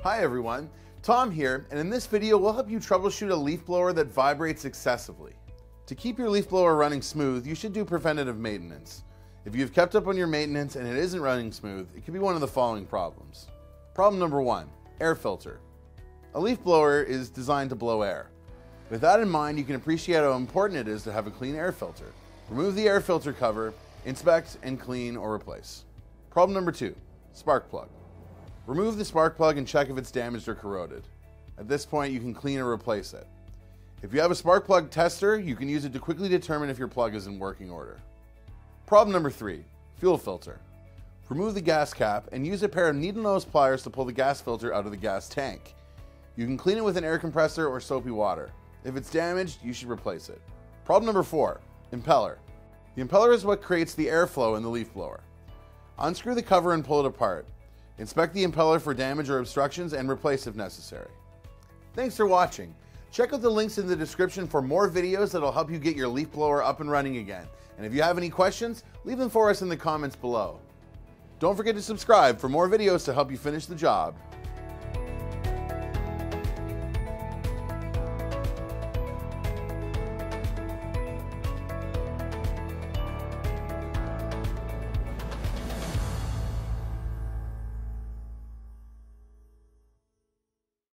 Hi everyone, Tom here, and in this video we'll help you troubleshoot a leaf blower that vibrates excessively. To keep your leaf blower running smooth, you should do preventative maintenance. If you've kept up on your maintenance and it isn't running smooth, it could be one of the following problems. Problem number 1, air filter. A leaf blower is designed to blow air. With that in mind, you can appreciate how important it is to have a clean air filter. Remove the air filter cover, inspect and clean or replace. Problem number 2, spark plug. Remove the spark plug and check if it's damaged or corroded. At this point, you can clean or replace it. If you have a spark plug tester, you can use it to quickly determine if your plug is in working order. Problem number 3, fuel filter. Remove the gas cap and use a pair of needle nose pliers to pull the gas filter out of the gas tank. You can clean it with an air compressor or soapy water. If it's damaged, you should replace it. Problem number 4, impeller. The impeller is what creates the airflow in the leaf blower. Unscrew the cover and pull it apart. Inspect the impeller for damage or obstructions and replace if necessary. Thanks for watching. Check out the links in the description for more videos that'll help you get your leaf blower up and running again. And if you have any questions, leave them for us in the comments below. Don't forget to subscribe for more videos to help you finish the job.